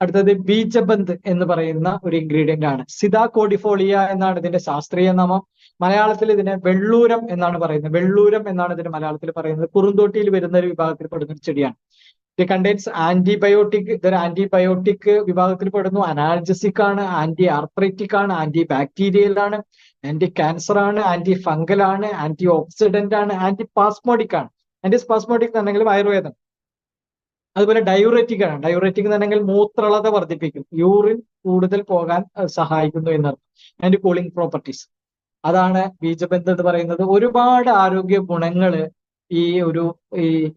അടുത്തത് ബീജബന്ദ് എന്ന് പറയുന്ന ഒരു ഇൻഗ്രീഡിയന്റ് ആണ്. സിതാകോഡിഫോളിയ എന്നാണ് ഇതിന്റെ ശാസ്ത്രീയ നാമം. മലയാളത്തിൽ ഇതിനെ വെള്ളൂരം എന്നാണ് പറയുന്നത്. വെള്ളൂരം എന്നാണ് ഇതിന് മലയാളത്തിൽ പറയുന്നത്. കുറുന്തോട്ടിയിൽ വരുന്ന ഒരു വിഭാഗത്തിൽ പെടുന്ന ഒരു ചെടിയാണ്. ഇത് കണ്ടെയ്ൻസ് ആന്റിബയോട്ടിക്. ഇതൊരു ആന്റിബയോട്ടിക് വിഭാഗത്തിൽ പെടുന്നു. അനാൽജസിക് ആണ്, ആന്റി ആർത്രൈറ്റിക് ആണ്, ആന്റി ബാക്ടീരിയൽ ആണ്, ആന്റി ക്യാൻസർ ആണ്, ആന്റി ഫംഗൽ ആണ്, ആന്റി ഓക്സിഡന്റ് ആണ്, ആന്റി പാസ്മോഡിക് ആണ്. ആന്റി പാസ്മോഡിക് എന്നുണ്ടെങ്കിൽ ആയുർവേദം. അതുപോലെ ഡയൂററ്റിക് ആണ്. ഡയൂററ്റിക് എന്നുണ്ടെങ്കിൽ മൂത്രളത വർദ്ധിപ്പിക്കും, യൂറിൻ കൂടുതൽ പോകാൻ സഹായിക്കുന്നു എന്നർത്ഥം. And cooling properties. അതാണ് ബീജബന്ധം എന്ന് പറയുന്നത്. ഒരുപാട് ആരോഗ്യ ഗുണങ്ങള് ഈ ഒരു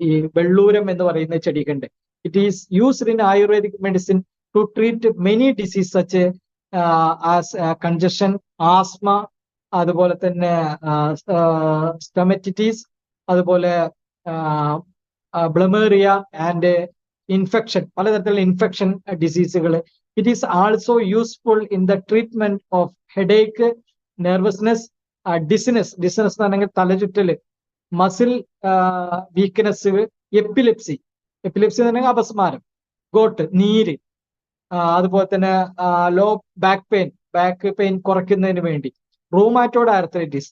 ഈ വെള്ളൂരം എന്ന് പറയുന്ന ചെടിക്കുണ്ട്. It is used in Ayurvedic medicine to treat many disease such as congestion, asthma, അതുപോലെ തന്നെ സ്റ്റൊമറ്റിറ്റീസ്, അതുപോലെ ബ്ലമേറിയ ആൻഡ് ഇൻഫെക്ഷൻ, പലതരത്തിലുള്ള ഇൻഫെക്ഷൻ ഡിസീസുകൾ. It is also useful in the treatment of headache, nervousness, dizziness. Dizziness എന്ന് പറഞ്ഞെങ്കിൽ തലചുറ്റല്, മസിൽ വീക്ക്നെസ്, എപ്പിലെപ്സി. എപ്പിലെപ്സി എന്ന് പറഞ്ഞാൽ അപസ്മാരം, ഗോട്ട്, നീര്, അതുപോലെ തന്നെ ലോ ബാക്ക് പെയിൻ കുറയ്ക്കുന്നതിന് വേണ്ടി, റൂമാറ്റോയ്ഡ് ആർത്രൈറ്റിസ്,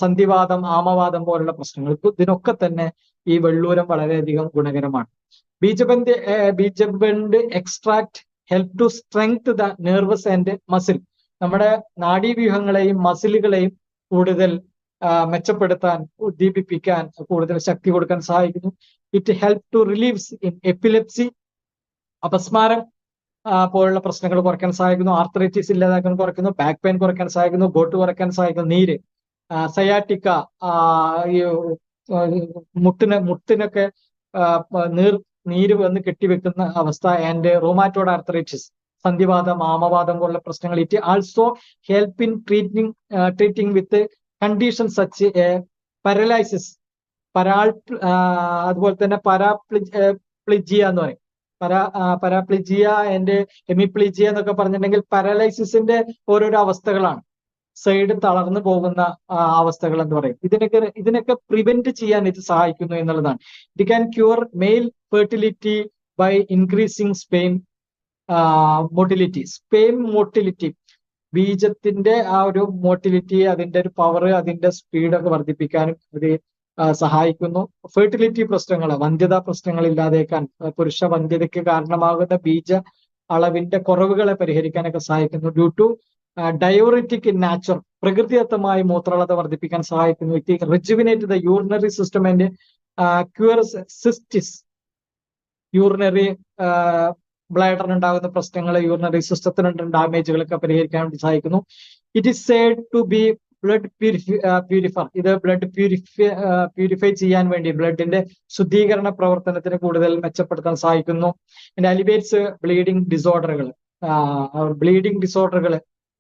സന്ധിവാദം, ആമവാദം പോലുള്ള പ്രശ്നങ്ങൾക്ക് ഇതിനൊക്കെ തന്നെ ഈ വെള്ളൂരം വളരെയധികം ഗുണകരമാണ്. ബീജബണ്ട് extract help to strength the nervous and muscle. നമ്മുടെ നാഡീവ്യൂഹങ്ങളെയും മസിലുകളെയും കൂടുതൽ മെച്ചപ്പെടുത്താൻ, ഉദ്ദീപിപ്പിക്കാൻ, കൂടുതൽ ശക്തി കൊടുക്കാൻ സഹായിക്കുന്നു. It help to relieves in epilepsy, അപസ്മാരം പോലുള്ള പ്രശ്നങ്ങൾ കുറയ്ക്കാൻ സഹായിക്കുന്നു. ആർത്രൈറ്റിസ് ഇല്ലാതാക്കാൻ കുറയ്ക്കുന്നു. ബാക്ക് പെയിൻ കുറയ്ക്കാൻ സഹായിക്കുന്നു. ഗോട്ട് കുറയ്ക്കാൻ സഹായിക്കുന്നു. നീര്, സയാറ്റിക്ക, ഈ മുട്ടിനൊക്കെ നീര് വന്ന് കെട്ടിവെക്കുന്ന അവസ്ഥ, ആൻഡ് റൂമാറ്റോയ്ഡ് ആർത്രൈറ്റിസ്, സന്ധിവാദം, ആമവാദം പോലുള്ള പ്രശ്നങ്ങൾ. It also help in treating with condition such paralysis, അതുപോലെ തന്നെ പാരാപ്ലിജിയ എന്ന് പറയും. പാരാപ്ലിജിയ ആൻഡ് ഹെമിപ്ലിജിയ എന്നൊക്കെ പറഞ്ഞിട്ടുണ്ടെങ്കിൽ പാരലൈസിസിന്റെ ഓരോരോ അവസ്ഥകളാണ്. സൈഡ് തളർന്നു പോകുന്ന അവസ്ഥകൾ എന്ന് പറയും. ഇതിനൊക്കെ പ്രിവെന്റ് ചെയ്യാൻ ഇത് സഹായിക്കുന്നു എന്നുള്ളതാണ്. It can cure male fertility by increasing sperm motility. Sperm motility, ബീജത്തിന്റെ ആ ഒരു മോട്ടിലിറ്റി, അതിന്റെ ഒരു പവർ, അതിന്റെ സ്പീഡൊക്കെ വർദ്ധിപ്പിക്കാനും ഇത് സഹായിക്കുന്നു. ഫെർട്ടിലിറ്റി പ്രശ്നങ്ങൾ, വന്ധ്യതാ പ്രശ്നങ്ങൾ ഇല്ലാതേക്കാൻ, പുരുഷ വന്ധ്യതയ്ക്ക് കാരണമാകുന്ന ബീജ അളവിന്റെ കുറവുകളെ പരിഹരിക്കാനൊക്കെ സഹായിക്കുന്നു. Due to diuretic in nature, പ്രകൃതിദത്തമായി മൂത്രളത വർദ്ധിപ്പിക്കാൻ സഹായിക്കുന്നു. It rejuvenate the urinary system and cures cystitis. Urinary ബ്ലാഡറിനുണ്ടാകുന്ന പ്രശ്നങ്ങൾ, യൂറിനറി സിസ്റ്റത്തിനുണ്ടാകുന്ന ഡാമേജുകളൊക്കെ പരിഹരിക്കാൻ വേണ്ടി സഹായിക്കുന്നു. It is said to be blood purifier. ഇത് ബ്ലഡ് പ്യൂരിഫൈ ചെയ്യാൻ വേണ്ടി, ബ്ലഡിന്റെ ശുദ്ധീകരണ പ്രവർത്തനത്തിന് കൂടുതൽ മെച്ചപ്പെടുത്താൻ സഹായിക്കുന്നു. ആൻഡ് അലിവേറ്റ്സ് ബ്ലീഡിംഗ് ഡിസോർഡറുകൾ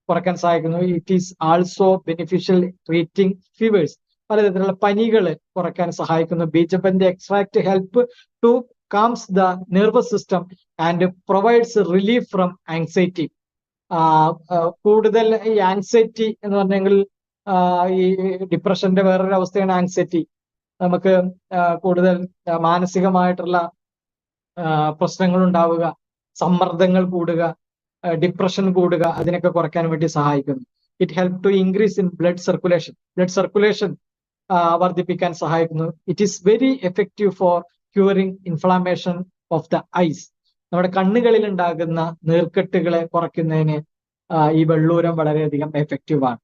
കുറയ്ക്കാൻ സഹായിക്കുന്നു. It is also beneficial treating fevers. പലതരത്തിലുള്ള പനികൾ കുറയ്ക്കാൻ സഹായിക്കുന്നു. ബീജബന്ധ extract help to calms the nervous system and provides relief from anxiety. കൂടുതൽ ഈ ആങ്സൈറ്റി എന്ന് പറഞ്ഞെങ്കിൽ ഈ ഡിപ്രഷന്റെ വേറൊരു അവസ്ഥയാണ് ആങ്സൈറ്റി. നമുക്ക് കൂടുതൽ മാനസികമായിട്ടുള്ള പ്രശ്നങ്ങൾ ഉണ്ടാവുക, സമ്മർദ്ദങ്ങൾ കൂടുക, ഡിപ്രഷൻ കൂടുക, അതിനൊക്കെ കുറയ്ക്കാൻ വേണ്ടി സഹായിക്കുന്നു. It help to increase in blood circulation വർദ്ധിപ്പിക്കാൻ സഹായിക്കുന്നു. It is very effective for curing inflammation of the eyes. നമ്മുടെ കണ്ണുകളിൽ ഉണ്ടാകുന്ന നീർക്കെട്ടുകളെ കുറയ്ക്കുന്നതിന് ഈ വെള്ളൂരം വളരെയധികം എഫക്റ്റീവ് ആണ്.